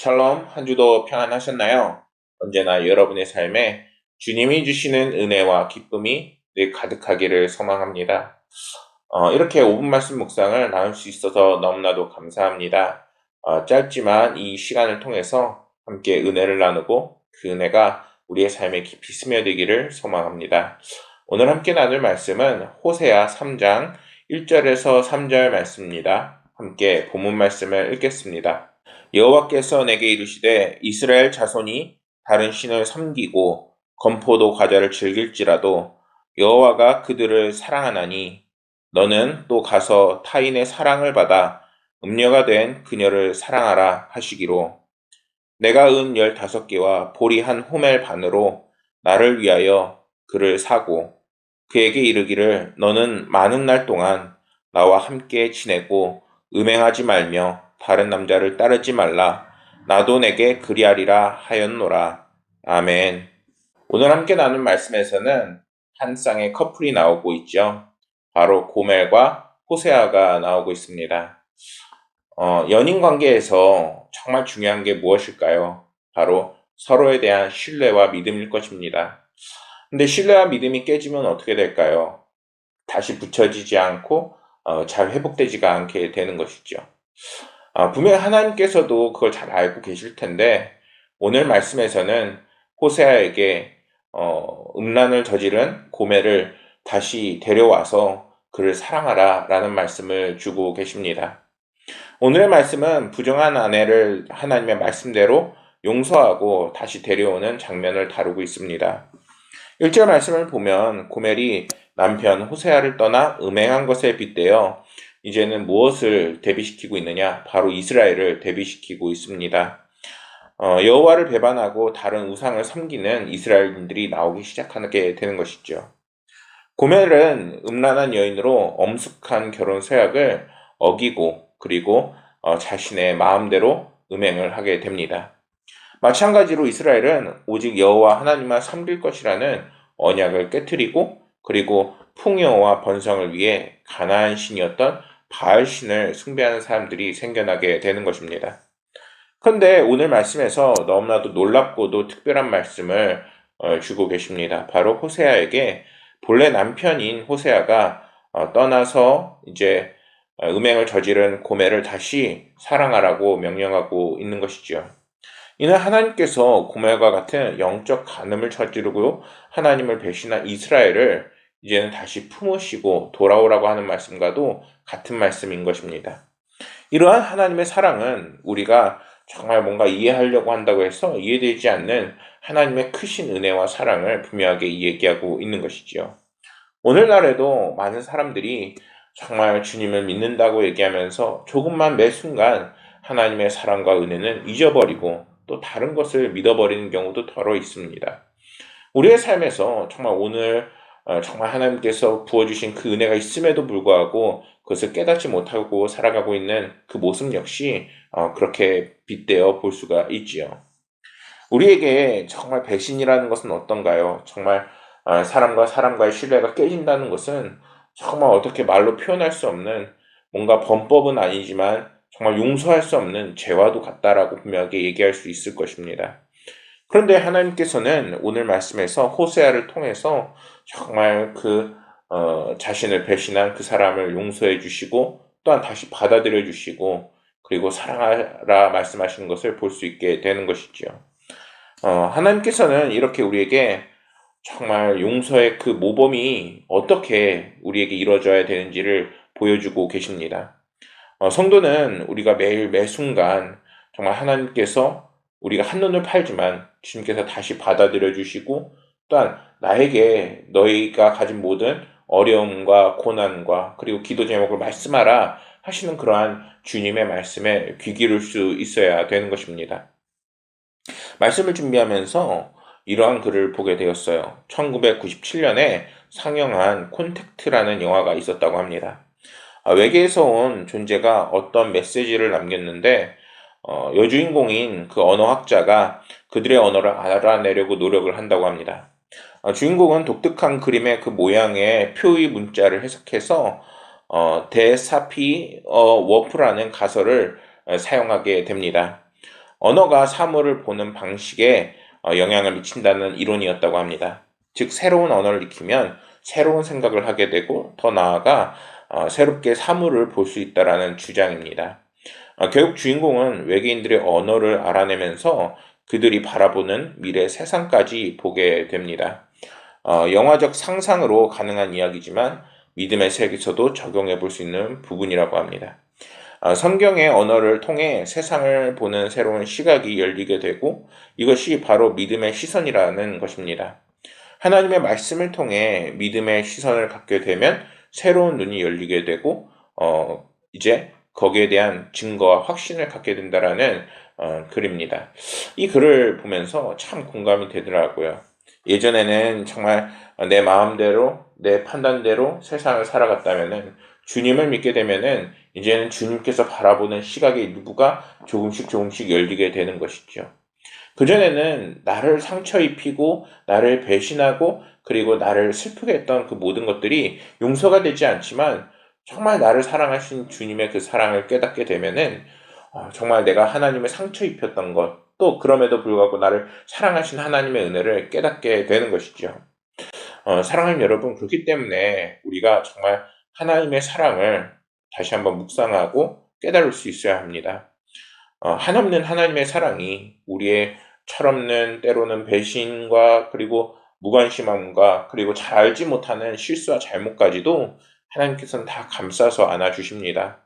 샬롬, 한 주도 평안하셨나요? 언제나 여러분의 삶에 주님이 주시는 은혜와 기쁨이 늘 가득하기를 소망합니다. 이렇게 5분 말씀 묵상을 나눌 수 있어서 너무나도 감사합니다. 짧지만 이 시간을 통해서 함께 은혜를 나누고 그 은혜가 우리의 삶에 깊이 스며들기를 소망합니다. 오늘 함께 나눌 말씀은 호세아 3장 1절에서 3절 말씀입니다. 함께 본문 말씀을 읽겠습니다. 여호와께서 내게 이르시되 이스라엘 자손이 다른 신을 섬기고 건포도 과자를 즐길지라도 여호와가 그들을 사랑하나니 너는 또 가서 타인의 사랑을 받아 음녀가 된 그녀를 사랑하라 하시기로 내가 은 15개와 보리 한 호멜 반으로 나를 위하여 그를 사고 그에게 이르기를 너는 많은 날 동안 나와 함께 지내고 음행하지 말며 다른 남자를 따르지 말라. 나도 내게 그리하리라 하였노라. 아멘. 오늘 함께 나눈 말씀에서는 한 쌍의 커플이 나오고 있죠. 바로 고멜과 호세아가 나오고 있습니다. 연인 관계에서 정말 중요한 게 무엇일까요? 바로 서로에 대한 신뢰와 믿음일 것입니다. 근데 신뢰와 믿음이 깨지면 어떻게 될까요? 다시 붙여지지 않고 잘 회복되지가 않게 되는 것이죠. 분명 하나님께서도 그걸 잘 알고 계실 텐데 오늘 말씀에서는 호세아에게 음란을 저지른 고멜을 다시 데려와서 그를 사랑하라 라는 말씀을 주고 계십니다. 오늘의 말씀은 부정한 아내를 하나님의 말씀대로 용서하고 다시 데려오는 장면을 다루고 있습니다. 1절 말씀을 보면 고멜이 남편 호세아를 떠나 음행한 것에 빗대어 이제는 무엇을 대비시키고 있느냐? 바로 이스라엘을 대비시키고 있습니다. 여호와를 배반하고 다른 우상을 섬기는 이스라엘인들이 나오기 시작하게 되는 것이죠. 고멜은 음란한 여인으로 엄숙한 결혼 서약을 어기고 그리고 자신의 마음대로 음행을 하게 됩니다. 마찬가지로 이스라엘은 오직 여호와 하나님만 섬길 것이라는 언약을 깨뜨리고 그리고 풍요와 번성을 위해 가나안 신이었던 바알 신을 숭배하는 사람들이 생겨나게 되는 것입니다. 그런데 오늘 말씀에서 너무나도 놀랍고도 특별한 말씀을 주고 계십니다. 바로 호세아에게 본래 남편인 호세아가 떠나서 이제 음행을 저지른 고멜을 다시 사랑하라고 명령하고 있는 것이죠. 이는 하나님께서 고멜과 같은 영적 간음을 저지르고 하나님을 배신한 이스라엘을 이제는 다시 품으시고 돌아오라고 하는 말씀과도 같은 말씀인 것입니다. 이러한 하나님의 사랑은 우리가 정말 뭔가 이해하려고 한다고 해서 이해되지 않는 하나님의 크신 은혜와 사랑을 분명하게 얘기하고 있는 것이지요. 오늘날에도 많은 사람들이 정말 주님을 믿는다고 얘기하면서 조금만 매 순간 하나님의 사랑과 은혜는 잊어버리고 또 다른 것을 믿어버리는 경우도 더러 있습니다. 우리의 삶에서 정말 오늘 정말 하나님께서 부어주신 그 은혜가 있음에도 불구하고 그것을 깨닫지 못하고 살아가고 있는 그 모습 역시 그렇게 빗대어 볼 수가 있지요. 우리에게 정말 배신이라는 것은 어떤가요? 정말 사람과 사람과의 신뢰가 깨진다는 것은 정말 어떻게 말로 표현할 수 없는 뭔가 범법은 아니지만 정말 용서할 수 없는 죄와도 같다라고 분명하게 얘기할 수 있을 것입니다. 그런데 하나님께서는 오늘 말씀에서 호세아를 통해서 정말 자신을 배신한 그 사람을 용서해 주시고 또한 다시 받아들여 주시고 그리고 사랑하라 말씀하시는 것을 볼 수 있게 되는 것이지요. 하나님께서는 이렇게 우리에게 정말 용서의 그 모범이 어떻게 우리에게 이루어져야 되는지를 보여주고 계십니다. 성도는 우리가 매일 매 순간 정말 하나님께서 우리가 한눈을 팔지만 주님께서 다시 받아들여 주시고 또한 나에게 너희가 가진 모든 어려움과 고난과 그리고 기도 제목을 말씀하라 하시는 그러한 주님의 말씀에 귀 기울일 수 있어야 되는 것입니다. 말씀을 준비하면서 이러한 글을 보게 되었어요. 1997년에 상영한 콘택트라는 영화가 있었다고 합니다. 외계에서 온 존재가 어떤 메시지를 남겼는데 여주인공인 그 언어학자가 그들의 언어를 알아내려고 노력을 한다고 합니다. 주인공은 독특한 그림의 그 모양의 표의 문자를 해석해서 데사피 워프라는 가설을 사용하게 됩니다. 언어가 사물을 보는 방식에 영향을 미친다는 이론이었다고 합니다. 즉 새로운 언어를 익히면 새로운 생각을 하게 되고 더 나아가 새롭게 사물을 볼 수 있다라는 주장입니다. 결국 주인공은 외계인들의 언어를 알아내면서 그들이 바라보는 미래 세상까지 보게 됩니다. 영화적 상상으로 가능한 이야기지만 믿음의 세계에서도 적용해 볼 수 있는 부분이라고 합니다. 성경의 언어를 통해 세상을 보는 새로운 시각이 열리게 되고 이것이 바로 믿음의 시선이라는 것입니다. 하나님의 말씀을 통해 믿음의 시선을 갖게 되면 새로운 눈이 열리게 되고 이제 거기에 대한 증거와 확신을 갖게 된다라는 글입니다. 이 글을 보면서 참 공감이 되더라고요. 예전에는 정말 내 마음대로 내 판단대로 세상을 살아갔다면은 주님을 믿게 되면은 이제는 주님께서 바라보는 시각의 누구가 조금씩 열리게 되는 것이죠. 그전에는 나를 상처 입히고 나를 배신하고 그리고 나를 슬프게 했던 그 모든 것들이 용서가 되지 않지만 정말 나를 사랑하신 주님의 그 사랑을 깨닫게 되면은 정말 내가 하나님의 상처 입혔던 것, 또 그럼에도 불구하고 나를 사랑하신 하나님의 은혜를 깨닫게 되는 것이죠. 사랑하는 여러분, 그렇기 때문에 우리가 정말 하나님의 사랑을 다시 한번 묵상하고 깨달을 수 있어야 합니다. 한없는 하나님의 사랑이 우리의 철없는 때로는 배신과 그리고 무관심함과 그리고 잘 알지 못하는 실수와 잘못까지도 하나님께서는 다 감싸서 안아주십니다.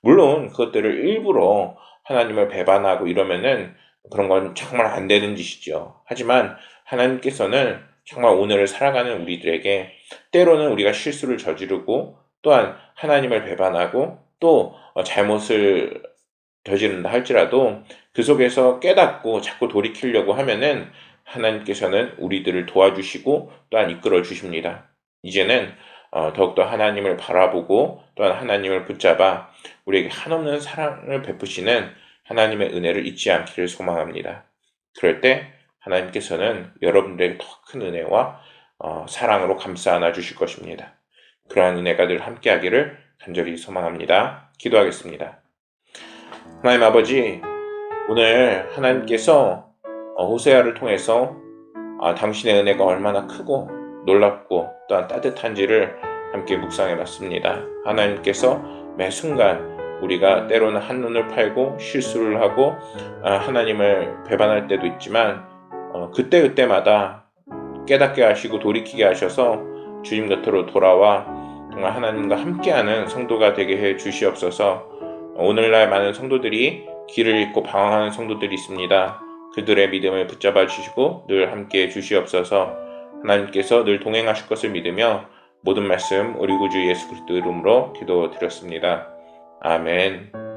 물론 그것들을 일부러 하나님을 배반하고 이러면은 그런 건 정말 안 되는 짓이죠. 하지만 하나님께서는 정말 오늘을 살아가는 우리들에게 때로는 우리가 실수를 저지르고 또한 하나님을 배반하고 또 잘못을 저지른다 할지라도 그 속에서 깨닫고 자꾸 돌이키려고 하면은 하나님께서는 우리들을 도와주시고 또한 이끌어 주십니다. 이제는 더욱더 하나님을 바라보고 또한 하나님을 붙잡아 우리에게 한없는 사랑을 베푸시는 하나님의 은혜를 잊지 않기를 소망합니다. 그럴 때 하나님께서는 여러분들에게 더 큰 은혜와 사랑으로 감싸 안아 주실 것입니다. 그러한 은혜가 늘 함께하기를 간절히 소망합니다. 기도하겠습니다. 하나님 아버지, 오늘 하나님께서 호세아를 통해서 당신의 은혜가 얼마나 크고 놀랍고 또한 따뜻한지를 함께 묵상해 봤습니다. 하나님께서 매 순간 우리가 때로는 한눈을 팔고 실수를 하고 하나님을 배반할 때도 있지만 그때마다 깨닫게 하시고 돌이키게 하셔서 주님 곁으로 돌아와 정말 하나님과 함께하는 성도가 되게 해 주시옵소서. 오늘날 많은 성도들이 길을 잃고 방황하는 성도들이 있습니다. 그들의 믿음을 붙잡아 주시고 늘 함께해 주시옵소서. 하나님께서 늘 동행하실 것을 믿으며 모든 말씀 우리 구주 예수 그리스도 이름으로 기도드렸습니다. 아멘.